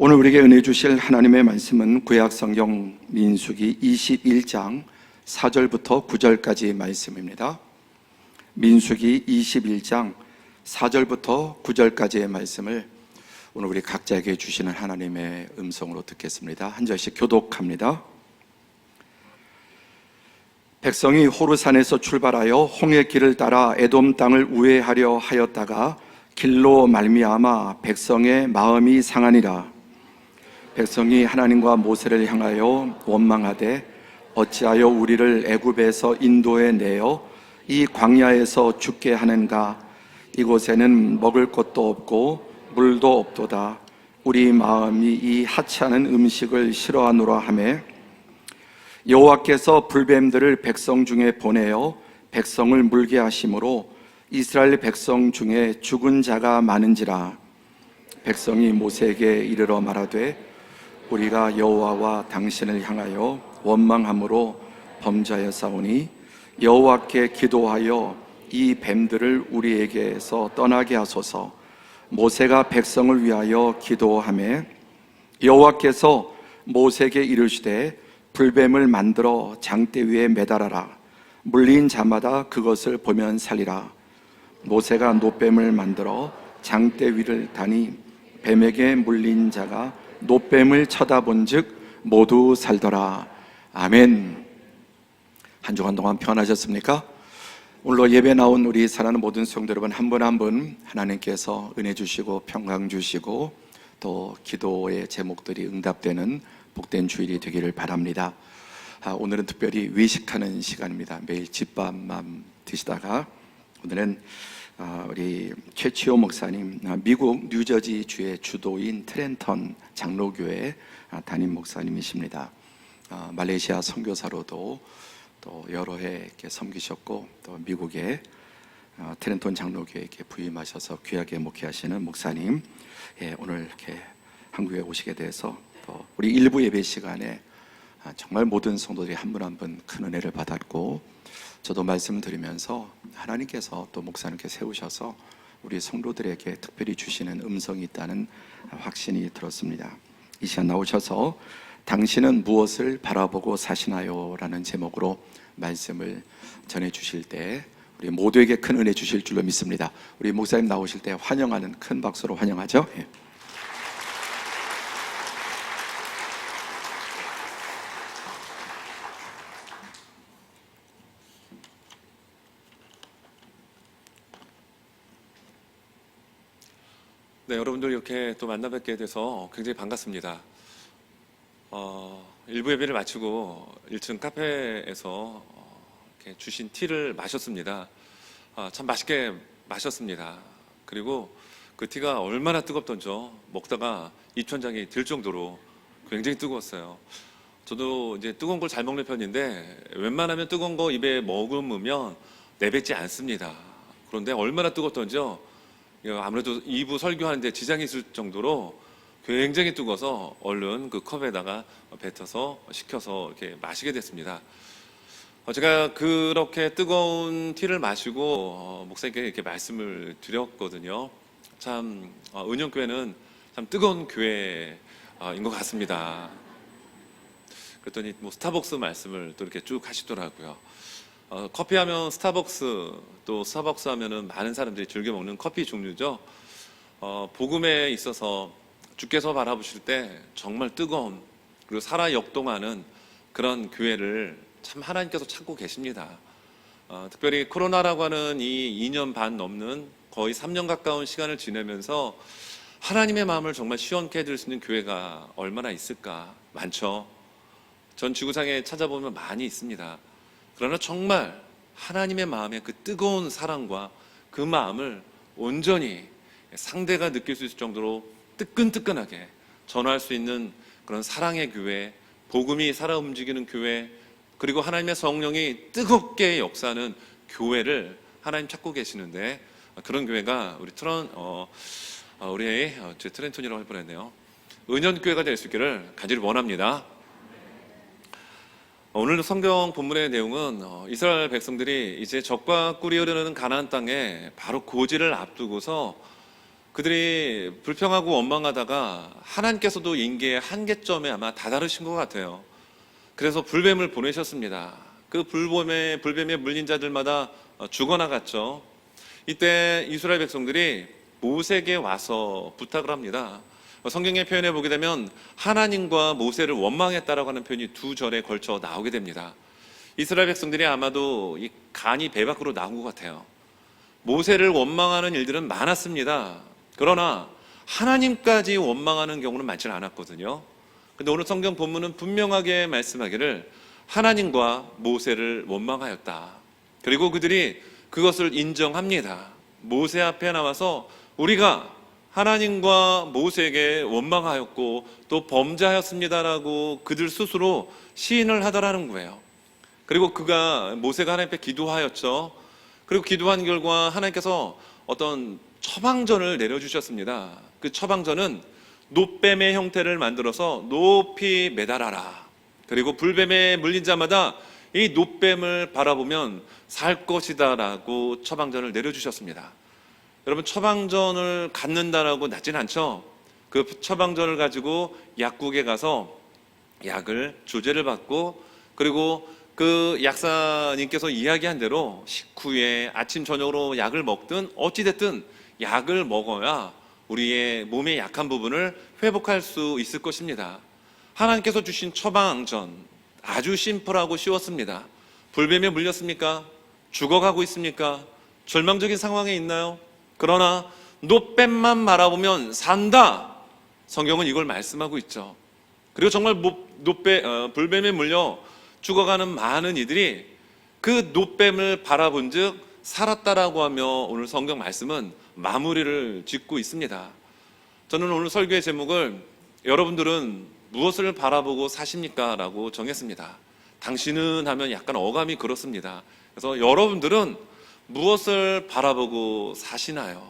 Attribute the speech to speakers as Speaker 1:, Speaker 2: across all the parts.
Speaker 1: 오늘 우리에게 은혜 주실 하나님의 말씀은 구약성경 민수기 21장 4절부터 9절까지의 말씀입니다. 민수기 21장 4절부터 9절까지의 말씀을 오늘 우리 각자에게 주시는 하나님의 음성으로 듣겠습니다. 한 절씩 교독합니다. 백성이 호르산에서 출발하여 홍해 길을 따라 에돔 땅을 우회하려 하였다가 길로 말미암아 백성의 마음이 상하니라. 백성이 하나님과 모세를 향하여 원망하되 어찌하여 우리를 애굽에서 인도해 내어 이 광야에서 죽게 하는가? 이곳에는 먹을 것도 없고 물도 없도다. 우리 마음이 이 하찮은 음식을 싫어하노라 하매 여호와께서 불뱀들을 백성 중에 보내어 백성을 물게 하심으로 이스라엘 백성 중에 죽은 자가 많은지라. 백성이 모세에게 이르러 말하되 우리가 여호와와 당신을 향하여 원망함으로 범죄하였사오니 여호와께 기도하여 이 뱀들을 우리에게서 떠나게 하소서. 모세가 백성을 위하여 기도하매 여호와께서 모세에게 이르시되 불뱀을 만들어 장대 위에 매달아라. 물린 자마다 그것을 보면 살리라. 모세가 놋뱀을 만들어 장대 위를 다니 뱀에게 물린 자가 놋뱀을 쳐다본 즉 모두 살더라. 아멘. 한 주간 동안 평안하셨습니까? 오늘로 예배 나온 우리 사랑하는 모든 성도 여러분, 한 분 한 분 하나님께서 은혜 주시고 평강 주시고 또 기도의 제목들이 응답되는 복된 주일이 되기를 바랍니다. 오늘은 특별히 외식하는 시간입니다. 매일 집밥만 드시다가 오늘은 우리 최치호 목사님, 미국 뉴저지 주의 주도인 트렌턴 장로교회 담임 목사님이십니다. 말레이시아 선교사로도 또 여러 해 이렇게 섬기셨고 또 미국의 트렌턴 장로교회에 부임하셔서 귀하게 목회하시는 목사님, 오늘 이렇게 한국에 오시게 돼서 또 우리 일부 예배 시간에 정말 모든 성도들이 한 분 한 분 큰 은혜를 받았고, 저도 말씀을 드리면서 하나님께서 또 목사님께 세우셔서 우리 성도들에게 특별히 주시는 음성이 있다는 확신이 들었습니다. 이 시간 나오셔서 당신은 무엇을 바라보고 사시나요? 라는 제목으로 말씀을 전해 주실 때 우리 모두에게 큰 은혜 주실 줄로 믿습니다. 우리 목사님 나오실 때 환영하는 큰 박수로 환영하죠.
Speaker 2: 네, 여러분들 이렇게 또 만나 뵙게 돼서 굉장히 반갑습니다. 일부 예배를 마치고 1층 카페에서 이렇게 주신 티를 마셨습니다. 참 맛있게 마셨습니다. 그리고 그 티가 얼마나 뜨겁던죠. 먹다가 입천장이 들 정도로 굉장히 뜨거웠어요. 저도 이제 뜨거운 걸 잘 먹는 편인데 웬만하면 뜨거운 거 입에 머금으면 내뱉지 않습니다. 그런데 얼마나 뜨겁던지요. 아무래도 2부 설교하는데 지장이 있을 정도로 굉장히 뜨거워서 얼른 그 컵에다가 뱉어서 식혀서 이렇게 마시게 됐습니다. 제가 그렇게 뜨거운 티를 마시고 목사님께 이렇게 말씀을 드렸거든요. 참 은영교회는 참 뜨거운 교회인 것 같습니다. 그랬더니 뭐 스타벅스 말씀을 또 이렇게 쭉 하시더라고요. 커피 하면 스타벅스, 또 스타벅스 하면은 많은 사람들이 즐겨 먹는 커피 종류죠. 복음에 있어서 주께서 바라보실 때 정말 뜨거운, 그리고 살아 역동하는 그런 교회를 참 하나님께서 찾고 계십니다. 특별히 코로나라고 하는 이 2년 반 넘는 거의 3년 가까운 시간을 지내면서 하나님의 마음을 정말 시원케 해드릴 수 있는 교회가 얼마나 있을까? 많죠. 전 지구상에 찾아보면 많이 있습니다. 그러나 정말 하나님의 마음의 그 뜨거운 사랑과 그 마음을 온전히 상대가 느낄 수 있을 정도로 뜨끈뜨끈하게 전할 수 있는 그런 사랑의 교회, 복음이 살아 움직이는 교회, 그리고 하나님의 성령이 뜨겁게 역사하는 교회를 하나님 찾고 계시는데, 그런 교회가 우리 제 트렌턴이라고 할 뻔했네요. 은연교회가 될 수 있기를 간절히 원합니다. 오늘 성경 본문의 내용은 이스라엘 백성들이 이제 적과 꿀이 흐르는 가나안 땅에 바로 고지를 앞두고서 그들이 불평하고 원망하다가 하나님께서도 인계의 한계점에 아마 다다르신 것 같아요. 그래서 불뱀을 보내셨습니다. 그 불뱀에 물린 자들마다 죽어나갔죠. 이때 이스라엘 백성들이 모세에게 와서 부탁을 합니다. 성경에 표현해 보게 되면 하나님과 모세를 원망했다라고 하는 표현이 두 절에 걸쳐 나오게 됩니다. 이스라엘 백성들이 아마도 이 간이 배 밖으로 나온 것 같아요. 모세를 원망하는 일들은 많았습니다. 그러나 하나님까지 원망하는 경우는 많지 않았거든요. 근데 오늘 성경 본문은 분명하게 말씀하기를 하나님과 모세를 원망하였다. 그리고 그들이 그것을 인정합니다. 모세 앞에 나와서 우리가 하나님과 모세에게 원망하였고 또 범죄하였습니다라고 그들 스스로 시인을 하더라는 거예요. 그리고 모세가 하나님 앞에 기도하였죠. 그리고 기도한 결과 하나님께서 어떤 처방전을 내려주셨습니다. 그 처방전은 놋뱀의 형태를 만들어서 높이 매달아라. 그리고 불뱀에 물린 자마다 이 놋뱀을 바라보면 살 것이다라고 처방전을 내려주셨습니다. 여러분, 처방전을 갖는다라고 낫진 않죠. 그 처방전을 가지고 약국에 가서 약을 조제를 받고, 그리고 그 약사님께서 이야기한 대로 식후에 아침 저녁으로 약을 먹든 어찌됐든 약을 먹어야 우리의 몸의 약한 부분을 회복할 수 있을 것입니다. 하나님께서 주신 처방전 아주 심플하고 쉬웠습니다. 불뱀에 물렸습니까? 죽어가고 있습니까? 절망적인 상황에 있나요? 그러나 놋뱀만 바라보면 산다. 성경은 이걸 말씀하고 있죠. 그리고 정말 불뱀에 물려 죽어가는 많은 이들이 그 놋뱀을 바라본 즉 살았다라고 하며 오늘 성경 말씀은 마무리를 짓고 있습니다. 저는 오늘 설교의 제목을 여러분들은 무엇을 바라보고 사십니까? 라고 정했습니다. 당신은 하면 약간 어감이 그렇습니다. 그래서 여러분들은 무엇을 바라보고 사시나요?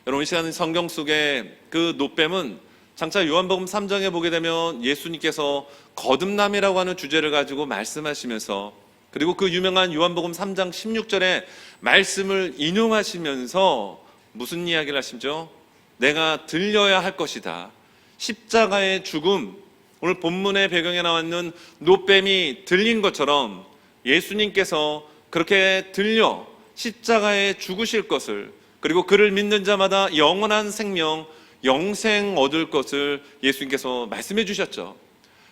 Speaker 2: 여러분, 이 시간 성경 속에 그 놋뱀은 장차 요한복음 3장에 보게 되면 예수님께서 거듭남이라고 하는 주제를 가지고 말씀하시면서, 그리고 그 유명한 요한복음 3장 16절에 말씀을 인용하시면서 무슨 이야기를 하시죠? 내가 들려야 할 것이다. 십자가의 죽음, 오늘 본문의 배경에 나와 있는 놋뱀이 들린 것처럼 예수님께서 그렇게 들려 십자가에 죽으실 것을, 그리고 그를 믿는 자마다 영원한 생명, 영생 얻을 것을 예수님께서 말씀해 주셨죠.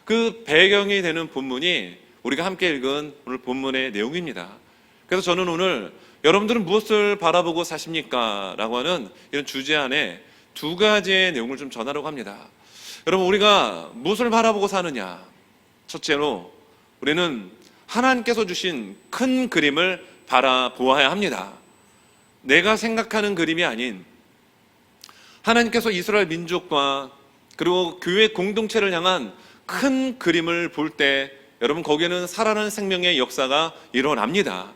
Speaker 2: 그 배경이 되는 본문이 우리가 함께 읽은 오늘 본문의 내용입니다. 그래서 저는 오늘 여러분들은 무엇을 바라보고 사십니까? 라고 하는 이런 주제 안에 두 가지의 내용을 좀 전하려고 합니다. 여러분, 우리가 무엇을 바라보고 사느냐? 첫째로 우리는 하나님께서 주신 큰 그림을 바라보아야 합니다. 내가 생각하는 그림이 아닌 하나님께서 이스라엘 민족과 그리고 교회 공동체를 향한 큰 그림을 볼 때 여러분, 거기에는 살아나는 생명의 역사가 일어납니다.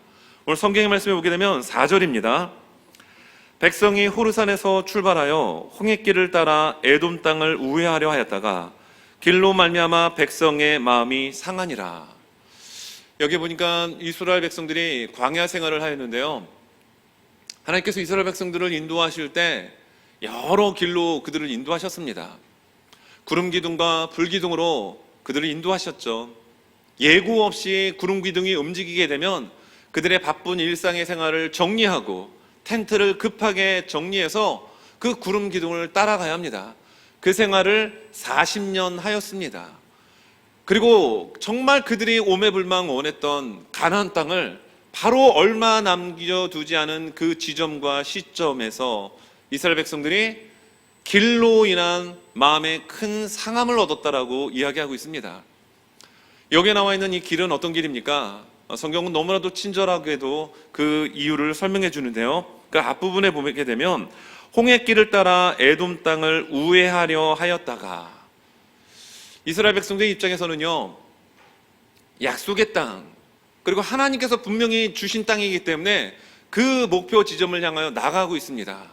Speaker 2: 오늘 성경의 말씀에 보게 되면 4절입니다. 백성이 호르산에서 출발하여 홍해길을 따라 에돔 땅을 우회하려 하였다가 길로 말미암아 백성의 마음이 상하니라. 여기 보니까 이스라엘 백성들이 광야 생활을 하였는데요, 하나님께서 이스라엘 백성들을 인도하실 때 여러 길로 그들을 인도하셨습니다. 구름 기둥과 불 기둥으로 그들을 인도하셨죠. 예고 없이 구름 기둥이 움직이게 되면 그들의 바쁜 일상의 생활을 정리하고 텐트를 급하게 정리해서 그 구름 기둥을 따라가야 합니다. 그 생활을 40년 하였습니다. 그리고 정말 그들이 오매불망 원했던 가나안 땅을 바로 얼마 남겨두지 않은 그 지점과 시점에서 이스라엘 백성들이 길로 인한 마음에 큰 상함을 얻었다라고 이야기하고 있습니다. 여기에 나와 있는 이 길은 어떤 길입니까? 성경은 너무나도 친절하게도 그 이유를 설명해 주는데요, 그 앞부분에 보게 되면 홍해길을 따라 에돔 땅을 우회하려 하였다가, 이스라엘 백성들 입장에서는요, 약속의 땅, 그리고 하나님께서 분명히 주신 땅이기 때문에 그 목표 지점을 향하여 나가고 있습니다.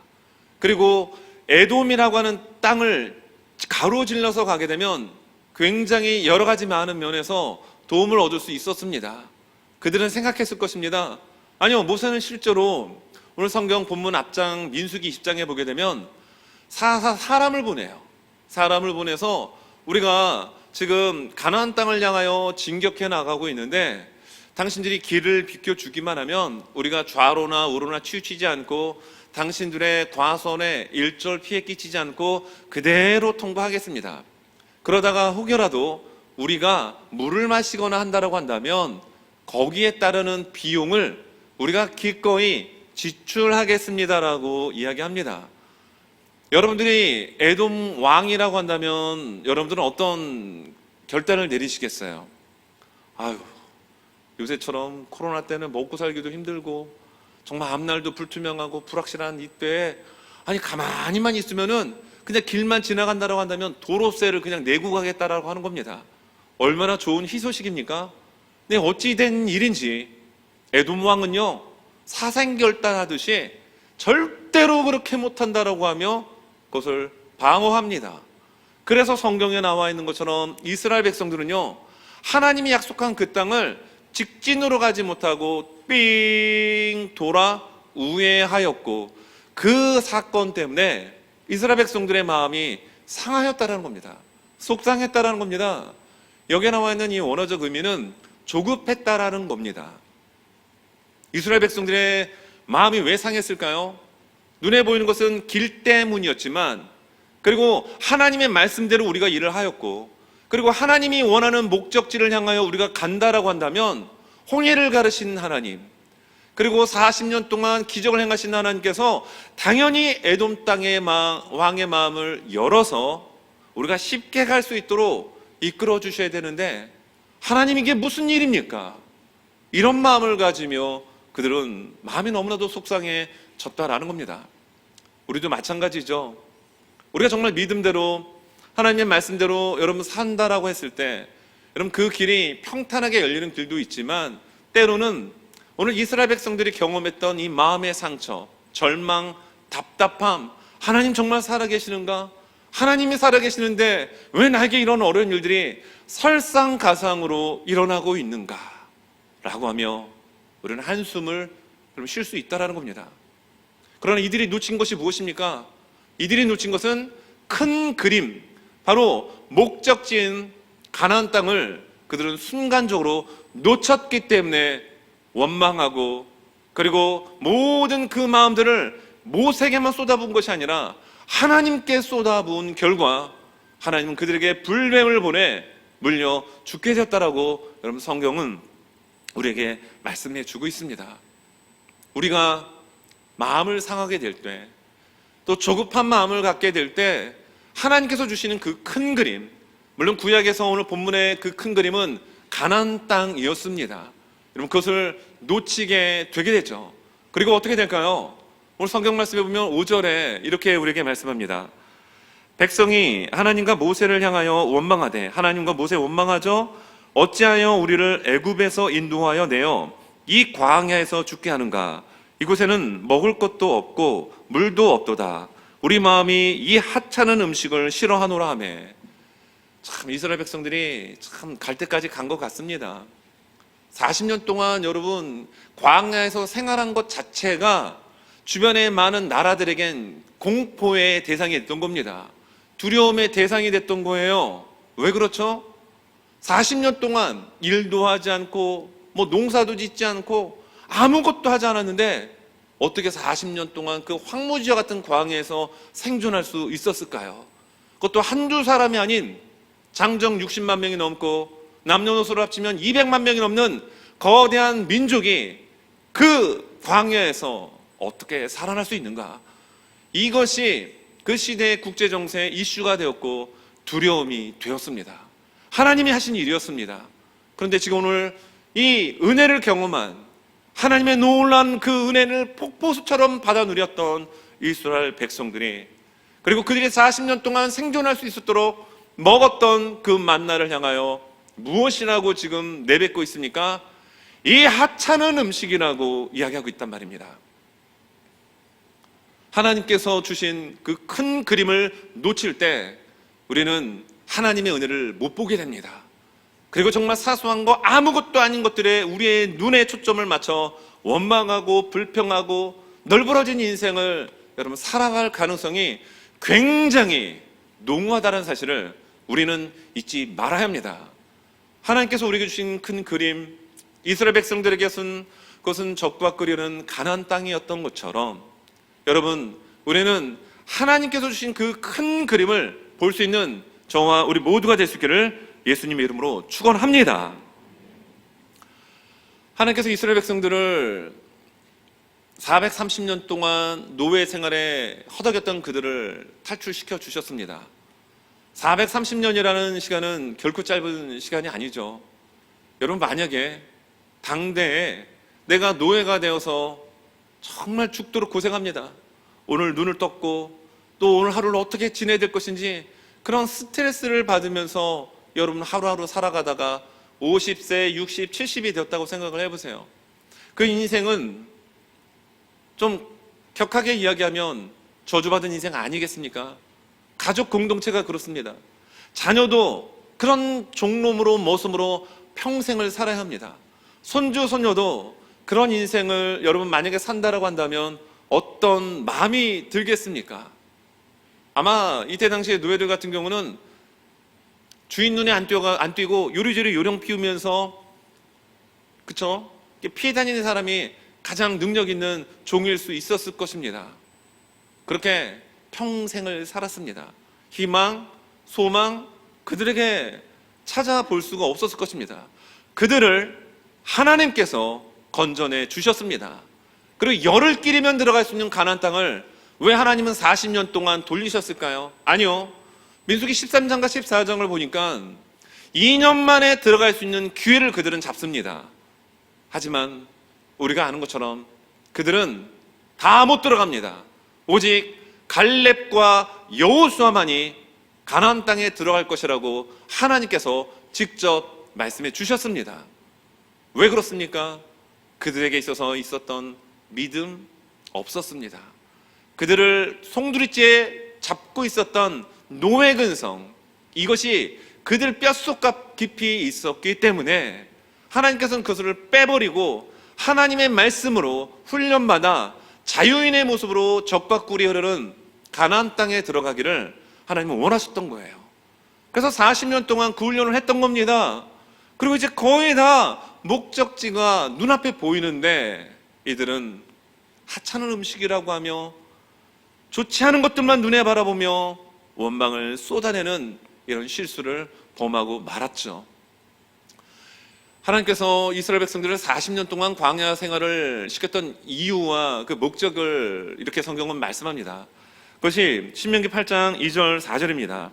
Speaker 2: 그리고 에돔이라고 하는 땅을 가로질러서 가게 되면 굉장히 여러 가지 많은 면에서 도움을 얻을 수 있었습니다. 그들은 생각했을 것입니다. 아니요, 모세는 실제로 오늘 성경 본문 앞장 민수기 20장에 보게 되면 사람을 보내요. 사람을 보내서 우리가 지금 가나안 땅을 향하여 진격해 나가고 있는데 당신들이 길을 비켜주기만 하면 우리가 좌로나 우로나 치우치지 않고 당신들의 과선에 일절 피해 끼치지 않고 그대로 통과하겠습니다. 그러다가 혹여라도 우리가 물을 마시거나 한다라고 한다면 거기에 따르는 비용을 우리가 기꺼이 지출하겠습니다라고 이야기합니다. 여러분들이 에돔 왕이라고 한다면 여러분들은 어떤 결단을 내리시겠어요? 아유, 요새처럼 코로나 때는 먹고 살기도 힘들고 정말 앞날도 불투명하고 불확실한 이때에 아니 가만히만 있으면은 그냥 길만 지나간다라고 한다면 도로세를 그냥 내고 가겠다라고 하는 겁니다. 얼마나 좋은 희소식입니까? 네, 어찌 된 일인지 에돔 왕은요 사생결단하듯이 절대로 그렇게 못한다라고 하며 그것을 방어합니다. 그래서 성경에 나와 있는 것처럼 이스라엘 백성들은요 하나님이 약속한 그 땅을 직진으로 가지 못하고 삥 돌아 우회하였고 그 사건 때문에 이스라엘 백성들의 마음이 상하였다라는 겁니다. 속상했다라는 겁니다. 여기에 나와 있는 이 원어적 의미는 조급했다라는 겁니다. 이스라엘 백성들의 마음이 왜 상했을까요? 눈에 보이는 것은 길 때문이었지만 그리고 하나님의 말씀대로 우리가 일을 하였고 그리고 하나님이 원하는 목적지를 향하여 우리가 간다라고 한다면 홍해를 가르신 하나님 그리고 40년 동안 기적을 행하신 하나님께서 당연히 에돔 땅의 왕의 마음을 열어서 우리가 쉽게 갈 수 있도록 이끌어 주셔야 되는데 하나님 이게 무슨 일입니까? 이런 마음을 가지며 그들은 마음이 너무나도 속상해졌다라는 겁니다. 우리도 마찬가지죠. 우리가 정말 믿음대로 하나님의 말씀대로 여러분 산다라고 했을 때 여러분 그 길이 평탄하게 열리는 길도 있지만 때로는 오늘 이스라엘 백성들이 경험했던 이 마음의 상처, 절망, 답답함, 하나님 정말 살아계시는가? 하나님이 살아계시는데 왜 나에게 이런 어려운 일들이 설상가상으로 일어나고 있는가? 라고 하며 우리는 한숨을 쉴 수 있다는 겁니다. 그러나 이들이 놓친 것이 무엇입니까? 이들이 놓친 것은 큰 그림, 바로 목적지인 가나안 땅을 그들은 순간적으로 놓쳤기 때문에 원망하고 그리고 모든 그 마음들을 모세에게만 쏟아부은 것이 아니라 하나님께 쏟아부은 결과 하나님은 그들에게 불뱀을 보내 물려 죽게 되었다라고 여러분 성경은 우리에게 말씀해 주고 있습니다. 우리가 마음을 상하게 될 때 또 조급한 마음을 갖게 될 때 하나님께서 주시는 그 큰 그림, 물론 구약에서 오늘 본문의 그 큰 그림은 가나안 땅이었습니다. 여러분 그것을 놓치게 되게 되죠. 그리고 어떻게 될까요? 오늘 성경 말씀에 보면 5절에 이렇게 우리에게 말씀합니다. 백성이 하나님과 모세를 향하여 원망하되 하나님과 모세 원망하죠. 어찌하여 우리를 애굽에서 인도하여 내어 이 광야에서 죽게 하는가? 이곳에는 먹을 것도 없고 물도 없도다. 우리 마음이 이 하찮은 음식을 싫어하노라 하며. 참 이스라엘 백성들이 참 갈 때까지 간 것 같습니다. 40년 동안 여러분 광야에서 생활한 것 자체가 주변의 많은 나라들에겐 공포의 대상이 됐던 겁니다. 두려움의 대상이 됐던 거예요. 왜 그렇죠? 40년 동안 일도 하지 않고 뭐 농사도 짓지 않고 아무것도 하지 않았는데 어떻게 40년 동안 그 황무지와 같은 광야에서 생존할 수 있었을까요? 그것도 한두 사람이 아닌 장정 60만 명이 넘고 남녀노소를 합치면 200만 명이 넘는 거대한 민족이 그 광야에서 어떻게 살아날 수 있는가? 이것이 그 시대의 국제정세의 이슈가 되었고 두려움이 되었습니다. 하나님이 하신 일이었습니다. 그런데 지금 오늘 이 은혜를 경험한 하나님의 놀라운 그 은혜를 폭포수처럼 받아 누렸던 이스라엘 백성들이 그리고 그들이 40년 동안 생존할 수 있도록 먹었던 그 만나를 향하여 무엇이라고 지금 내뱉고 있습니까? 이 하찮은 음식이라고 이야기하고 있단 말입니다. 하나님께서 주신 그 큰 그림을 놓칠 때 우리는 하나님의 은혜를 못 보게 됩니다. 그리고 정말 사소한 거 아무것도 아닌 것들에 우리의 눈에 초점을 맞춰 원망하고 불평하고 널브러진 인생을 여러분 살아갈 가능성이 굉장히 농후하다는 사실을 우리는 잊지 말아야 합니다. 하나님께서 우리에게 주신 큰 그림, 이스라엘 백성들에게는 그것은 적과 끓이는 가나안 땅이었던 것처럼, 여러분, 우리는 하나님께서 주신 그 큰 그림을 볼 수 있는 저와 우리 모두가 될 수 있기를 예수님의 이름으로 축원합니다. 하나님께서 이스라엘 백성들을 430년 동안 노예 생활에 허덕였던 그들을 탈출시켜 주셨습니다. 430년이라는 시간은 결코 짧은 시간이 아니죠. 여러분, 만약에 당대에 내가 노예가 되어서 정말 죽도록 고생합니다. 오늘 눈을 떴고 또 오늘 하루를 어떻게 지내야 될 것인지 그런 스트레스를 받으면서 여러분 하루하루 살아가다가 50세, 60, 70이 되었다고 생각을 해보세요. 그 인생은 좀 격하게 이야기하면 저주받은 인생 아니겠습니까? 가족 공동체가 그렇습니다. 자녀도 그런 종놈으로 모습으로 평생을 살아야 합니다. 손주, 손녀도 그런 인생을 여러분 만약에 산다라고 한다면 어떤 마음이 들겠습니까? 아마 이때 당시에 노예들 같은 경우는 주인 눈에 안 띄고 요리조리 요령 피우면서, 그쵸? 피해 다니는 사람이 가장 능력 있는 종일 수 있었을 것입니다. 그렇게 평생을 살았습니다. 희망, 소망, 그들에게 찾아볼 수가 없었을 것입니다. 그들을 하나님께서 건져내 주셨습니다. 그리고 열흘 끼리면 들어갈 수 있는 가나안 땅을 왜 하나님은 40년 동안 돌리셨을까요? 아니요. 민수기 13장과 14장을 보니까 2년 만에 들어갈 수 있는 기회를 그들은 잡습니다. 하지만 우리가 아는 것처럼 그들은 다 못 들어갑니다. 오직 갈렙과 여호수아만이 가나안 땅에 들어갈 것이라고 하나님께서 직접 말씀해 주셨습니다. 왜 그렇습니까? 그들에게 있어서 있었던 믿음 없었습니다. 그들을 송두리째 잡고 있었던 노예 근성, 이것이 그들 뼛속 깊이 있었기 때문에 하나님께서는 그것을 빼버리고 하나님의 말씀으로 훈련받아 자유인의 모습으로 적과 꿀이 흐르는 가나안 땅에 들어가기를 하나님은 원하셨던 거예요. 그래서 40년 동안 그 훈련을 했던 겁니다. 그리고 이제 거의 다 목적지가 눈앞에 보이는데 이들은 하찮은 음식이라고 하며 좋지 않은 것들만 눈에 바라보며 원망을 쏟아내는 이런 실수를 범하고 말았죠. 하나님께서 이스라엘 백성들을 40년 동안 광야 생활을 시켰던 이유와 그 목적을 이렇게 성경은 말씀합니다. 그것이 신명기 8장 2절 4절입니다.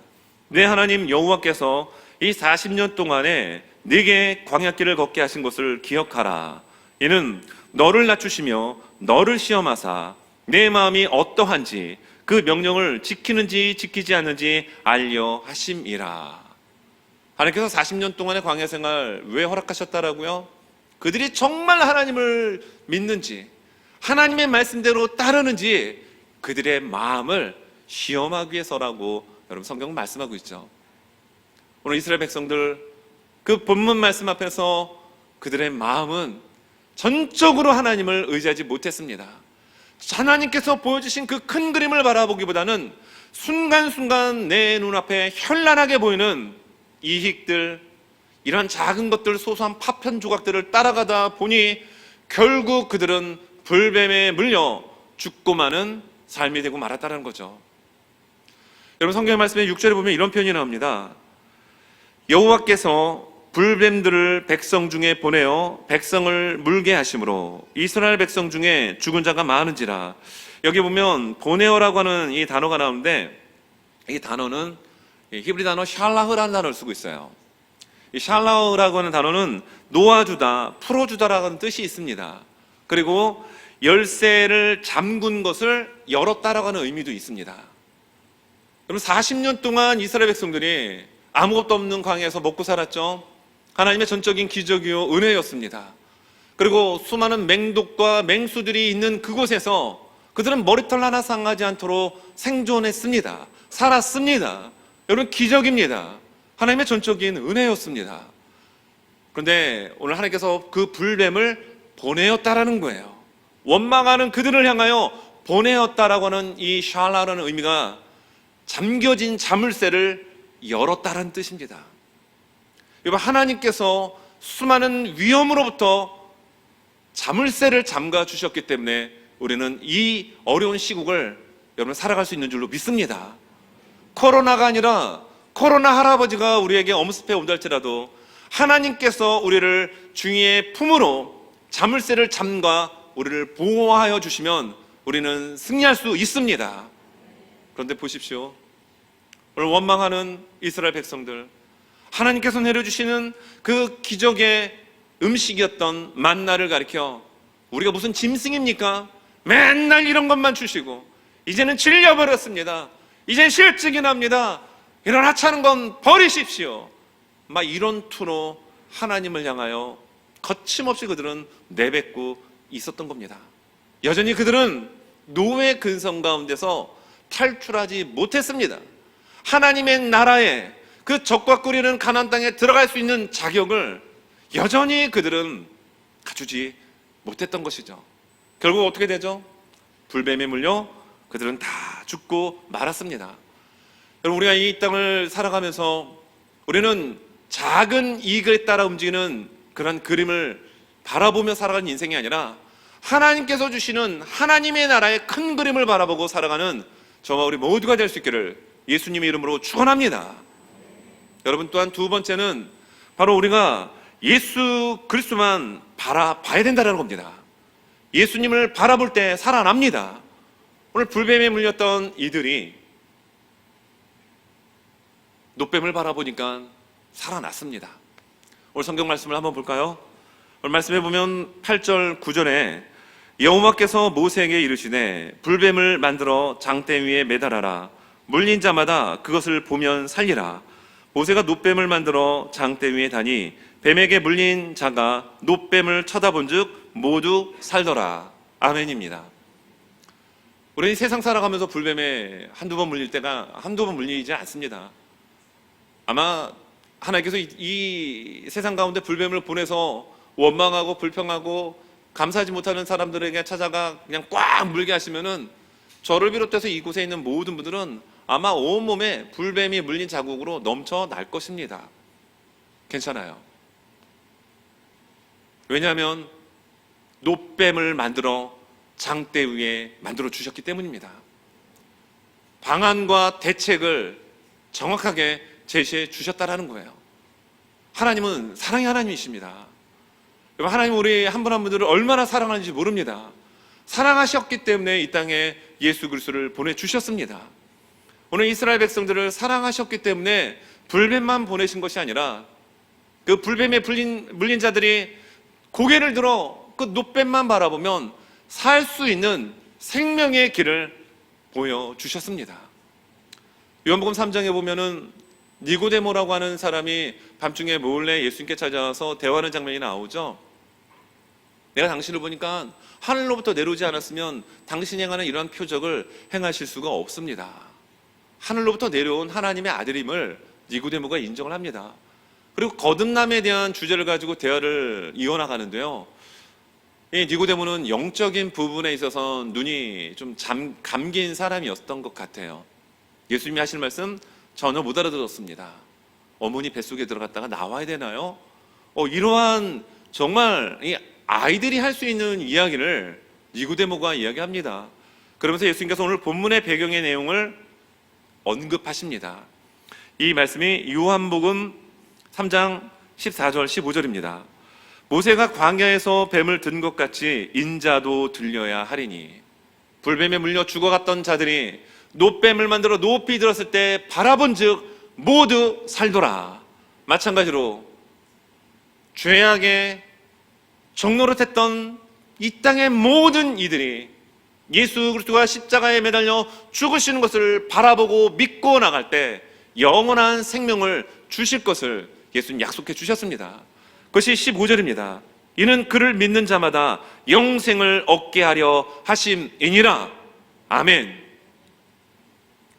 Speaker 2: 내 하나님 여호와께서 이 40년 동안에 네게 광야길을 걷게 하신 것을 기억하라. 이는 너를 낮추시며 너를 시험하사 내 마음이 어떠한지 그 명령을 지키는지 지키지 않는지 알려 하심이라. 하나님께서 40년 동안의 광야 생활 왜 허락하셨다라고요? 그들이 정말 하나님을 믿는지, 하나님의 말씀대로 따르는지 그들의 마음을 시험하기 위해서라고 여러분 성경은 말씀하고 있죠. 오늘 이스라엘 백성들 그 본문 말씀 앞에서 그들의 마음은 전적으로 하나님을 의지하지 못했습니다. 하나님께서 보여주신 그 큰 그림을 바라보기보다는 순간순간 내 눈앞에 현란하게 보이는 이익들, 이런 작은 것들, 소소한 파편 조각들을 따라가다 보니 결국 그들은 불뱀에 물려 죽고 마는 삶이 되고 말았다는 거죠. 여러분 성경의 말씀에 6절에 보면 이런 표현이 나옵니다. 여호와께서 불뱀들을 백성 중에 보내어 백성을 물게 하심으로 이스라엘 백성 중에 죽은 자가 많은지라. 여기 보면 보내어라고 하는 이 단어가 나오는데 이 단어는 히브리 단어 샬라흐라는 단어를 쓰고 있어요. 이 샬라흐라고 하는 단어는 놓아주다, 풀어주다라는 뜻이 있습니다. 그리고 열쇠를 잠근 것을 열었다라고 하는 의미도 있습니다. 여러분 40년 동안 이스라엘 백성들이 아무것도 없는 광야에서 먹고 살았죠. 하나님의 전적인 기적이요 은혜였습니다. 그리고 수많은 맹독과 맹수들이 있는 그곳에서 그들은 머리털 하나 상하지 않도록 생존했습니다. 살았습니다. 여러분 기적입니다. 하나님의 전적인 은혜였습니다. 그런데 오늘 하나님께서 그 불뱀을 보내었다라는 거예요. 원망하는 그들을 향하여 보내었다라고 하는 이 샬라라는 의미가 잠겨진 자물쇠를 열었다라는 뜻입니다. 여러분, 하나님께서 수많은 위험으로부터 자물쇠를 잠가 주셨기 때문에 우리는 이 어려운 시국을 여러분 살아갈 수 있는 줄로 믿습니다. 코로나가 아니라 코로나 할아버지가 우리에게 엄습해 온다 할지라도 하나님께서 우리를 중의의 품으로 자물쇠를 잠가 우리를 보호하여 주시면 우리는 승리할 수 있습니다. 그런데 보십시오. 오늘 원망하는 이스라엘 백성들, 하나님께서 내려주시는 그 기적의 음식이었던 만나를 가리켜 우리가 무슨 짐승입니까? 맨날 이런 것만 주시고 이제는 질려버렸습니다. 이제 실증이 납니다. 이런 하찮은 건 버리십시오. 막 이런 투로 하나님을 향하여 거침없이 그들은 내뱉고 있었던 겁니다. 여전히 그들은 노예 근성 가운데서 탈출하지 못했습니다. 하나님의 나라에 그 적과 꿀이는 가나안 땅에 들어갈 수 있는 자격을 여전히 그들은 갖추지 못했던 것이죠. 결국 어떻게 되죠? 불뱀에 물려 그들은 다 죽고 말았습니다. 여러분, 우리가 이 땅을 살아가면서 우리는 작은 이익에 따라 움직이는 그런 그림을 바라보며 살아가는 인생이 아니라 하나님께서 주시는 하나님의 나라의 큰 그림을 바라보고 살아가는 저와 우리 모두가 될 수 있기를 예수님의 이름으로 축원합니다. 여러분, 또한 두 번째는 바로 우리가 예수 그리스도만 바라봐야 된다는 겁니다. 예수님을 바라볼 때 살아납니다. 오늘 불뱀에 물렸던 이들이 놋뱀을 바라보니까 살아났습니다. 오늘 성경 말씀을 한번 볼까요? 오늘 말씀해 보면 8절 9절에 여호와께서 모세에게 이르시되 불뱀을 만들어 장대 위에 매달아라. 물린 자마다 그것을 보면 살리라. 모세가 놋뱀을 만들어 장대 위에 다니 뱀에게 물린 자가 놋뱀을 쳐다본 즉 모두 살더라. 아멘입니다. 우리는 세상 살아가면서 불뱀에 한두 번 물릴 때가 한두 번 물리지 않습니다. 아마 하나님께서 이 세상 가운데 불뱀을 보내서 원망하고 불평하고 감사하지 못하는 사람들에게 찾아가 그냥 꽉 물게 하시면은 저를 비롯해서 이곳에 있는 모든 분들은 아마 온몸에 불뱀이 물린 자국으로 넘쳐날 것입니다. 괜찮아요. 왜냐하면 놋뱀을 만들어 장대 위에 만들어 주셨기 때문입니다. 방안과 대책을 정확하게 제시해 주셨다라는 거예요. 하나님은 사랑의 하나님이십니다. 하나님 우리 한 분 한 분들을 얼마나 사랑하는지 모릅니다. 사랑하셨기 때문에 이 땅에 예수 그리스도를 보내주셨습니다. 오늘 이스라엘 백성들을 사랑하셨기 때문에 불뱀만 보내신 것이 아니라 그 불뱀에 물린 자들이 고개를 들어 그 놋뱀만 바라보면 살 수 있는 생명의 길을 보여주셨습니다. 요한복음 3장에 보면은 니고데모라고 하는 사람이 밤중에 몰래 예수님께 찾아와서 대화하는 장면이 나오죠. 내가 당신을 보니까 하늘로부터 내려오지 않았으면 당신이 행하는 이러한 표적을 행하실 수가 없습니다. 하늘로부터 내려온 하나님의 아들임을 니고데모가 인정을 합니다. 그리고 거듭남에 대한 주제를 가지고 대화를 이어나가는데요. 이 니고데모는 영적인 부분에 있어서 눈이 좀 감긴 사람이었던 것 같아요. 예수님이 하실 말씀 전혀 못 알아들었습니다. 어머니 뱃속에 들어갔다가 나와야 되나요? 이러한 정말 이 아이들이 할 수 있는 이야기를 니고데모가 이야기합니다. 그러면서 예수님께서 오늘 본문의 배경의 내용을 언급하십니다. 이 말씀이 요한복음 3장 14절 15절입니다. 모세가 광야에서 뱀을 든 것 같이 인자도 들려야 하리니 불뱀에 물려 죽어갔던 자들이 놋뱀을 만들어 높이 들었을 때 바라본 즉 모두 살더라. 마찬가지로 죄악의 종노릇했던 이 땅의 모든 이들이 예수 그리스도가 십자가에 매달려 죽으시는 것을 바라보고 믿고 나갈 때 영원한 생명을 주실 것을 예수님 약속해 주셨습니다. 그것이 15절입니다. 이는 그를 믿는 자마다 영생을 얻게 하려 하심이니라. 아멘.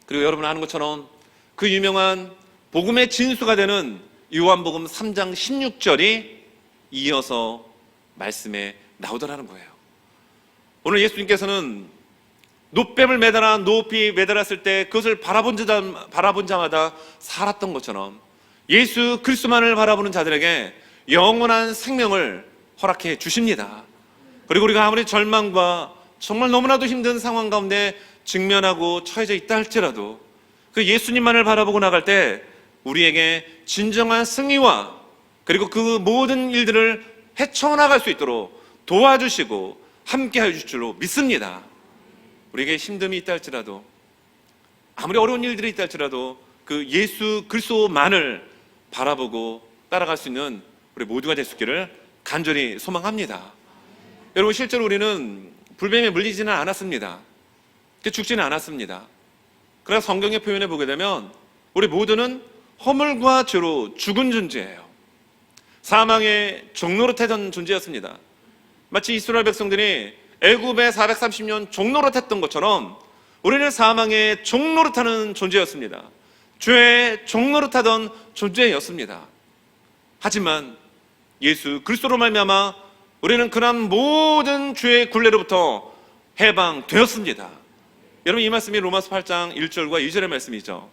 Speaker 2: 그리고 여러분 아는 것처럼 그 유명한 복음의 진수가 되는 요한복음 3장 16절이 이어서 말씀에 나오더라는 거예요. 오늘 예수님께서는 노뱀을 매달아 높이 매달았을 때 그것을 바라본 자마다 살았던 것처럼 예수 그리스도만을 바라보는 자들에게 영원한 생명을 허락해 주십니다. 그리고 우리가 아무리 절망과 정말 너무나도 힘든 상황 가운데 직면하고 처해져 있다 할지라도 그 예수님만을 바라보고 나갈 때 우리에게 진정한 승리와 그리고 그 모든 일들을 헤쳐나갈 수 있도록 도와주시고 함께 해주실 줄로 믿습니다. 우리에게 힘듦이 있다 할지라도 아무리 어려운 일들이 있다 할지라도 그 예수 그리스도만을 바라보고 따라갈 수 있는 우리 모두가 될 수 있기를 간절히 소망합니다. 여러분, 실제로 우리는 불뱀에 물리지는 않았습니다. 죽지는 않았습니다. 그러나 성경의 표현에 보게 되면 우리 모두는 허물과 죄로 죽은 존재예요. 사망의 종노릇하던 존재였습니다. 마치 이스라엘 백성들이 애굽에 430년 종노릇했던 것처럼 우리는 사망의 종노릇하는 존재였습니다. 죄의 종노릇하던 존재였습니다. 하지만 예수 그리스도로 말미암아 우리는 그런 모든 죄의 굴레로부터 해방되었습니다. 여러분, 이 말씀이 로마서 8장 1절과 2절의 말씀이죠.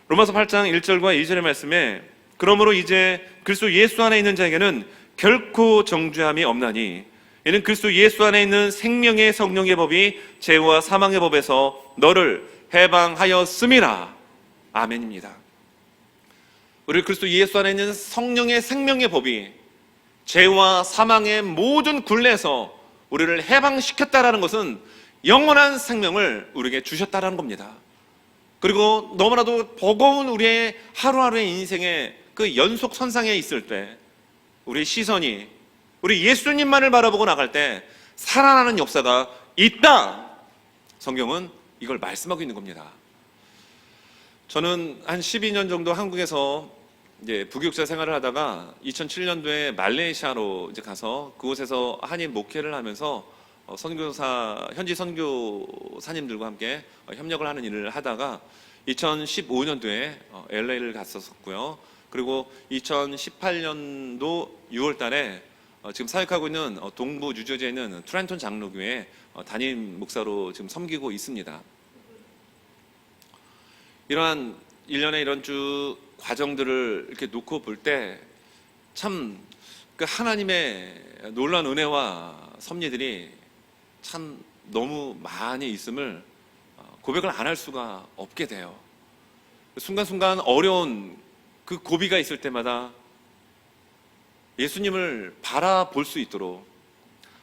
Speaker 2: 로마서 8장 1절과 2절의 말씀에 그러므로 이제 그리스도 예수 안에 있는 자에게는 결코 정죄함이 없나니 이는 그리스도 예수 안에 있는 생명의 성령의 법이 죄와 사망의 법에서 너를 해방하였음이라. 아멘입니다. 우리 그리스도 예수 안에 있는 성령의 생명의 법이 죄와 사망의 모든 굴레에서 우리를 해방시켰다라는 것은 영원한 생명을 우리에게 주셨다라는 겁니다. 그리고 너무나도 버거운 우리의 하루하루의 인생의 그 연속선상에 있을 때 우리 시선이 우리 예수님만을 바라보고 나갈 때 살아나는 역사가 있다. 성경은 이걸 말씀하고 있는 겁니다. 저는 한 12년 정도 한국에서 이제 부교육자 생활을 하다가 2007년도에 말레이시아로 이제 가서 그곳에서 한인 목회를 하면서 선교사, 현지 선교사님들과 함께 협력을 하는 일을 하다가 2015년도에 LA를 갔었고요. 그리고 2018년도 6월 달에 지금 사역하고 있는 동부 뉴저지에 있는 트렌톤 장로교회 담임 목사로 지금 섬기고 있습니다. 이러한 일련의 이런 쭉 과정들을 이렇게 놓고 볼 때 참 그 하나님의 놀라운 은혜와 섭리들이 참 너무 많이 있음을 고백을 안 할 수가 없게 돼요. 순간순간 어려운 그 고비가 있을 때마다 예수님을 바라볼 수 있도록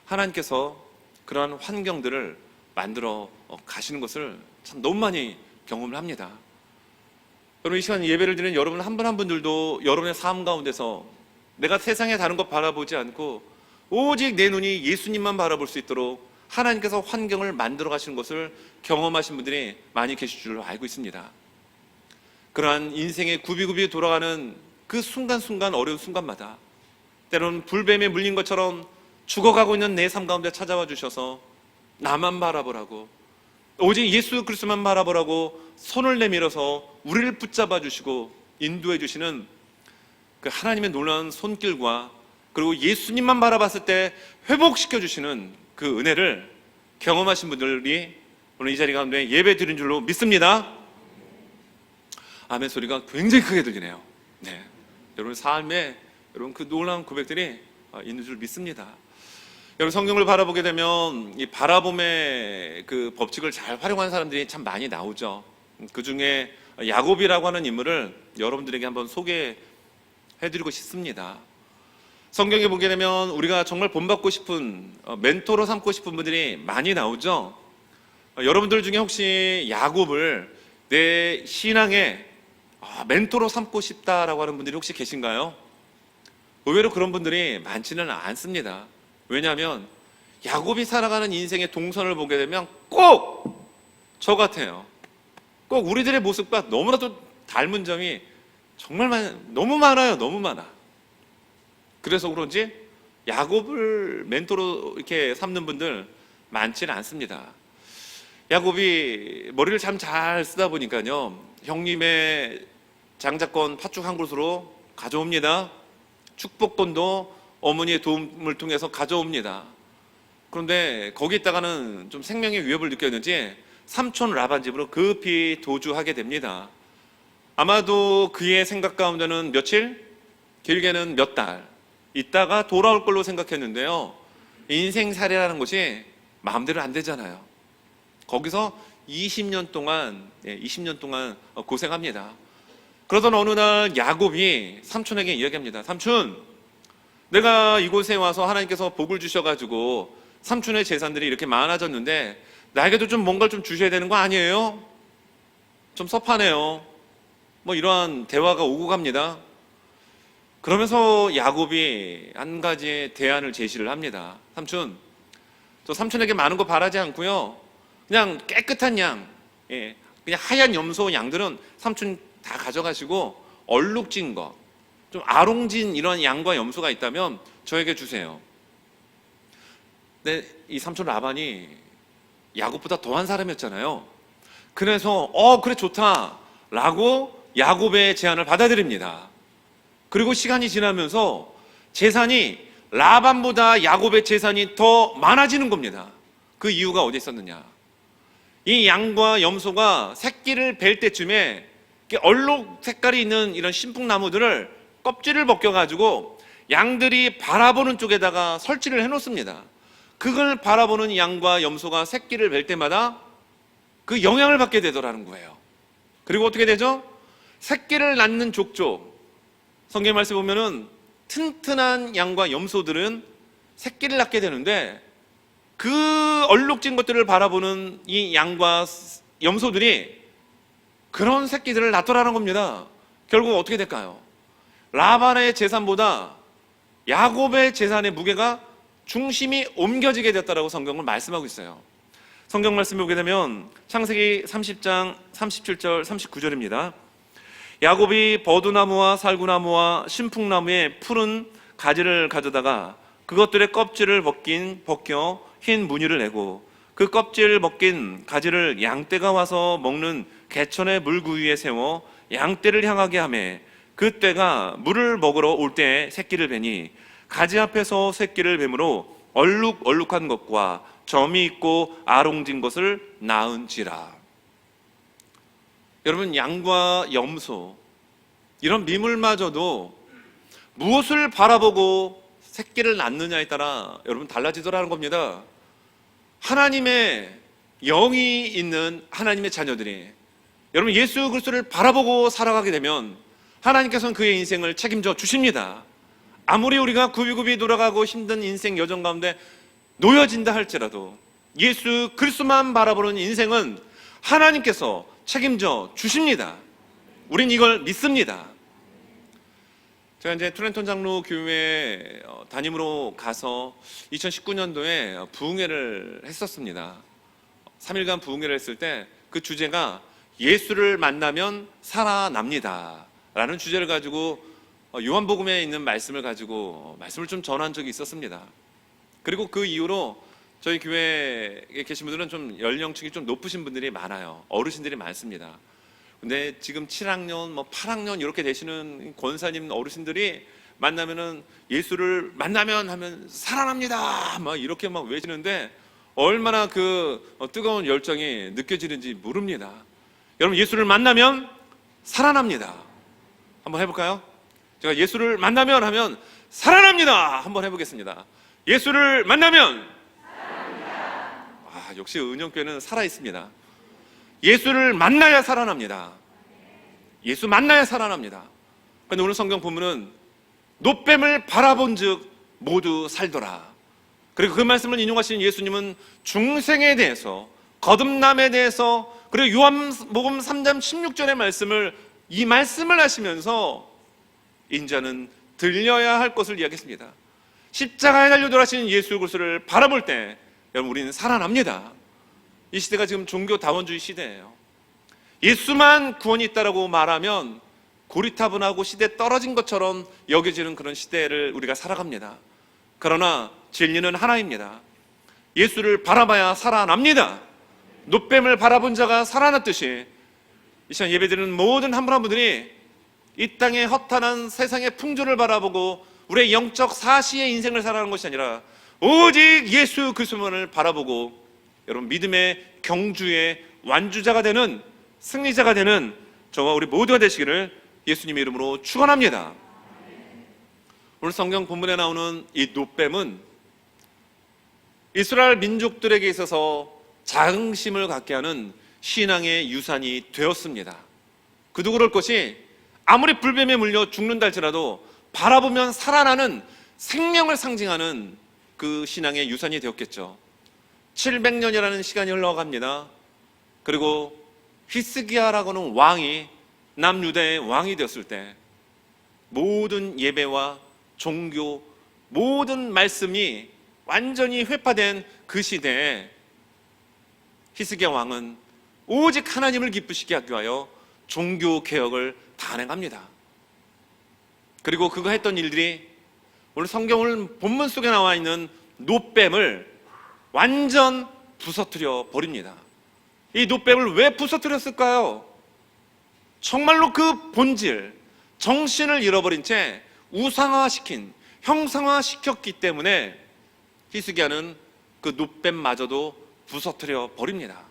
Speaker 2: 하나님께서 그러한 환경들을 만들어 가시는 것을 참 너무 많이 경험을 합니다. 여러분, 이 시간 예배를 드리는 여러분 한 분 한 분들도 여러분의 삶 가운데서 내가 세상에 다른 것 바라보지 않고 오직 내 눈이 예수님만 바라볼 수 있도록 하나님께서 환경을 만들어 가시는 것을 경험하신 분들이 많이 계실 줄로 알고 있습니다. 그러한 인생의 굽이굽이 돌아가는 그 순간순간 어려운 순간마다 때로는 불뱀에 물린 것처럼 죽어가고 있는 내 삶 가운데 찾아와 주셔서 나만 바라보라고 오직 예수 그리스도만 바라보라고 손을 내밀어서 우리를 붙잡아 주시고 인도해 주시는 그 하나님의 놀라운 손길과 그리고 예수님만 바라봤을 때 회복시켜 주시는 그 은혜를 경험하신 분들이 오늘 이 자리 가운데 예배 드린 줄로 믿습니다. 아멘 소리가 굉장히 크게 들리네요. 네, 여러분 삶에 여러분 그 놀라운 고백들이 있는 줄 믿습니다. 여러분 성경을 바라보게 되면 이 바라봄의 그 법칙을 잘 활용한 사람들이 참 많이 나오죠. 그 중에 야곱이라고 하는 인물을 여러분들에게 한번 소개해드리고 싶습니다. 성경에 보게 되면 우리가 정말 본받고 싶은 멘토로 삼고 싶은 분들이 많이 나오죠. 여러분들 중에 혹시 야곱을 내 신앙의 멘토로 삼고 싶다라고 하는 분들이 혹시 계신가요? 의외로 그런 분들이 많지는 않습니다. 왜냐하면 야곱이 살아가는 인생의 동선을 보게 되면 꼭 저 같아요. 꼭 우리들의 모습과 너무나도 닮은 점이 정말 너무 많아요. 너무 많아. 그래서 그런지 야곱을 멘토로 이렇게 삼는 분들 많지는 않습니다. 야곱이 머리를 참 잘 쓰다 보니까요, 형님의 장자권 팥죽 한 그릇으로 가져옵니다. 축복권도 어머니의 도움을 통해서 가져옵니다. 그런데 거기에다가는 좀 생명의 위협을 느꼈는지 삼촌 라반 집으로 급히 도주하게 됩니다. 아마도 그의 생각 가운데는 며칠, 길게는 몇 달 있다가 돌아올 걸로 생각했는데요. 인생살이라는 것이 마음대로 안 되잖아요. 거기서 20년 동안 고생합니다. 그러던 어느 날 야곱이 삼촌에게 이야기합니다. 삼촌, 내가 이곳에 와서 하나님께서 복을 주셔가지고 삼촌의 재산들이 이렇게 많아졌는데 나에게도 좀 뭔가를 좀 주셔야 되는 거 아니에요? 좀 섭하네요. 뭐 이러한 대화가 오고 갑니다. 그러면서 야곱이 한 가지 대안을 제시를 합니다. 삼촌, 저 삼촌에게 많은 거 바라지 않고요. 그냥 깨끗한 양, 그냥 하얀 염소 양들은 삼촌 다 가져가시고 얼룩진 거, 좀 아롱진 이런 양과 염소가 있다면 저에게 주세요. 근데 이 삼촌 라반이 야곱보다 더한 사람이었잖아요. 그래서 그래 좋다 라고 야곱의 제안을 받아들입니다. 그리고 시간이 지나면서 재산이 라반보다 야곱의 재산이 더 많아지는 겁니다. 그 이유가 어디 있었느냐? 이 양과 염소가 새끼를 뵐 때쯤에 얼룩 색깔이 있는 이런 신풍나무들을 껍질을 벗겨가지고 양들이 바라보는 쪽에다가 설치를 해놓습니다. 그걸 바라보는 양과 염소가 새끼를 뵐 때마다 그 영향을 받게 되더라는 거예요. 그리고 어떻게 되죠? 새끼를 낳는 족족, 성경 말씀 보면은 튼튼한 양과 염소들은 새끼를 낳게 되는데 그 얼룩진 것들을 바라보는 이 양과 염소들이 그런 새끼들을 낳더라는 겁니다. 결국 어떻게 될까요? 라반의 재산보다 야곱의 재산의 무게가 중심이 옮겨지게 됐다라고 성경은 말씀하고 있어요. 성경 말씀 보게 되면 창세기 30장 37절 39절입니다. 야곱이 버두나무와 살구나무와 신풍나무의 푸른 가지를 가져다가 그것들의 껍질을 벗겨 흰 무늬를 내고 그 껍질 벗긴 가지를 양떼가 와서 먹는 개천의 물구 위에 세워 양떼를 향하게 하매 그 떼가 물을 먹으러 올 때 새끼를 베니 가지 앞에서 새끼를 뱀으로 얼룩얼룩한 것과 점이 있고 아롱진 것을 낳은지라. 여러분, 양과 염소 이런 미물마저도 무엇을 바라보고 새끼를 낳느냐에 따라 여러분 달라지더라는 겁니다. 하나님의 영이 있는 하나님의 자녀들이 여러분 예수 그리스도를 바라보고 살아가게 되면 하나님께서는 그의 인생을 책임져 주십니다. 아무리 우리가 굽이굽이 돌아가고 힘든 인생 여정 가운데 놓여진다 할지라도 예수 그리스도만 바라보는 인생은 하나님께서 책임져 주십니다. 우린 이걸 믿습니다. 제가 이제 트렌턴 장로 교회 담임으로 가서 2019년도에 부흥회를 했었습니다. 3일간 부흥회를 했을 때 그 주제가 예수를 만나면 살아납니다 라는 주제를 가지고 요한복음에 있는 말씀을 가지고 말씀을 좀 전한 적이 있었습니다. 그리고 그 이후로 저희 교회에 계신 분들은 좀 연령층이 좀 높으신 분들이 많아요. 어르신들이 많습니다. 근데 지금 7학년, 8학년 이렇게 되시는 권사님 어르신들이 만나면은 예수를 만나면 하면 살아납니다 막 이렇게 막 외치는데 얼마나 그 뜨거운 열정이 느껴지는지 모릅니다. 여러분, 예수를 만나면 살아납니다. 한번 해볼까요? 제가 예수를 만나면 하면 살아납니다 한번 해보겠습니다. 예수를 만나면 살아납니다. 역시 은영교회는 살아있습니다. 예수를 만나야 살아납니다. 예수 만나야 살아납니다. 그런데 오늘 성경 본문은 노뱀을 바라본 즉 모두 살더라. 그리고 그 말씀을 인용하신 예수님은 중생에 대해서, 거듭남에 대해서, 그리고 요한복음 3장 16절의 말씀을 이 말씀을 하시면서 인자는 들려야 할 것을 이야기했습니다. 십자가에 달려 돌아가신 예수 그리스도를 바라볼 때 여러분 우리는 살아납니다. 이 시대가 지금 종교다원주의 시대예요. 예수만 구원이 있다라고 말하면 고리타분하고 시대에 떨어진 것처럼 여겨지는 그런 시대를 우리가 살아갑니다. 그러나 진리는 하나입니다. 예수를 바라봐야 살아납니다. 노뱀을 바라본 자가 살아났듯이 이 시간 예배드리는 모든 한 분 한 분들이 이 땅의 허탄한 세상의 풍조를 바라보고 우리의 영적 사시의 인생을 살아가는 것이 아니라 오직 예수 그리스도만을 바라보고 여러분 믿음의 경주에 완주자가 되는, 승리자가 되는 저와 우리 모두가 되시기를 예수님의 이름으로 축원합니다. 오늘 성경 본문에 나오는 이 놋뱀은 이스라엘 민족들에게 있어서 자긍심을 갖게 하는 신앙의 유산이 되었습니다. 그도 그럴 것이 아무리 불뱀에 물려 죽는다 할지라도 바라보면 살아나는 생명을 상징하는 그 신앙의 유산이 되었겠죠. 700년이라는 시간이 흘러갑니다. 그리고 히스기야라고는 왕이 남유다의 왕이 되었을 때 모든 예배와 종교, 모든 말씀이 완전히 회파된 그 시대에 히스기야 왕은 오직 하나님을 기쁘시게 하기 위하여 종교 개혁을 단행합니다. 그리고 그가 했던 일들이 오늘 성경을 본문 속에 나와 있는 놋뱀을 완전 부서뜨려 버립니다. 이 놋뱀을 왜 부서뜨렸을까요? 정말로 그 본질, 정신을 잃어버린 채 우상화시킨, 형상화시켰기 때문에 히스기야는 그 놋뱀마저도 부서뜨려 버립니다.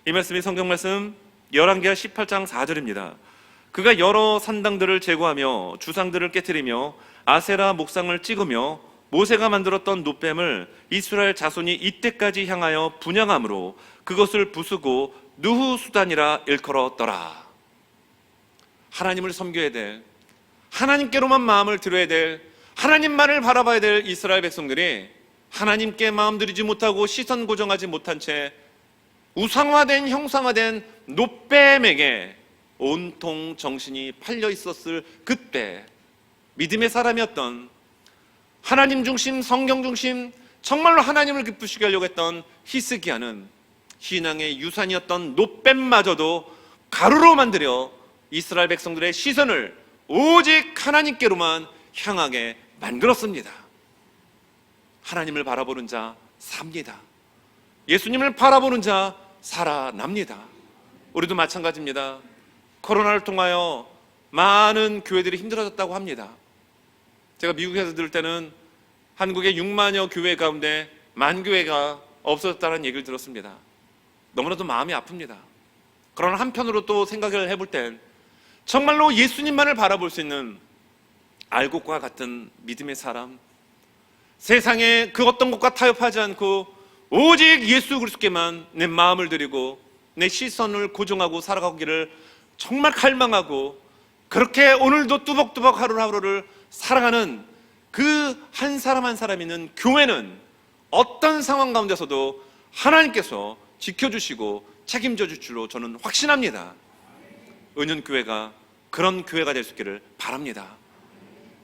Speaker 2: 이 말씀이 성경 말씀 열왕기하 18장 4절입니다. 그가 여러 산당들을 제거하며 주상들을 깨뜨리며 아세라 목상을 찍으며 모세가 만들었던 놋뱀을 이스라엘 자손이 이때까지 향하여 분향함으로 그것을 부수고 누후수단이라 일컬었더라. 하나님을 섬겨야 될, 하나님께로만 마음을 들여야 될, 하나님만을 바라봐야 될 이스라엘 백성들이 하나님께 마음 들이지 못하고 시선 고정하지 못한 채 우상화된, 형상화된 놋뱀에게 온통 정신이 팔려 있었을 그때 믿음의 사람이었던, 하나님 중심, 성경 중심, 정말로 하나님을 기쁘시게 하려고 했던 히스기야는 신앙의 유산이었던 놋뱀마저도 가루로 만들어 이스라엘 백성들의 시선을 오직 하나님께로만 향하게 만들었습니다. 하나님을 바라보는 자 삽니다. 예수님을 바라보는 자 살아납니다. 우리도 마찬가지입니다. 코로나를 통하여 많은 교회들이 힘들어졌다고 합니다. 제가 미국에서 들을 때는 한국의 6만여 교회 가운데 만 교회가 없어졌다는 얘기를 들었습니다. 너무나도 마음이 아픕니다. 그러나 한편으로 또 생각을 해볼 땐 정말로 예수님만을 바라볼 수 있는 알곡과 같은 믿음의 사람, 세상에 그 어떤 것과 타협하지 않고 오직 예수 그리스도께만 내 마음을 드리고 내 시선을 고정하고 살아가기를 정말 갈망하고 그렇게 오늘도 뚜벅뚜벅 하루하루를 살아가는 그 한 사람 한 사람 있는 교회는 어떤 상황 가운데서도 하나님께서 지켜주시고 책임져 줄 줄로 저는 확신합니다. 은연교회가 그런 교회가 될 수 있기를 바랍니다.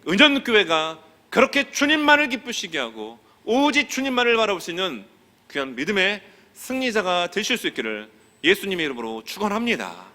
Speaker 2: 은연교회가 그렇게 주님만을 기쁘시게 하고 오직 주님만을 바라볼 수 있는 귀한 믿음의 승리자가 되실 수 있기를 예수님의 이름으로 축원합니다.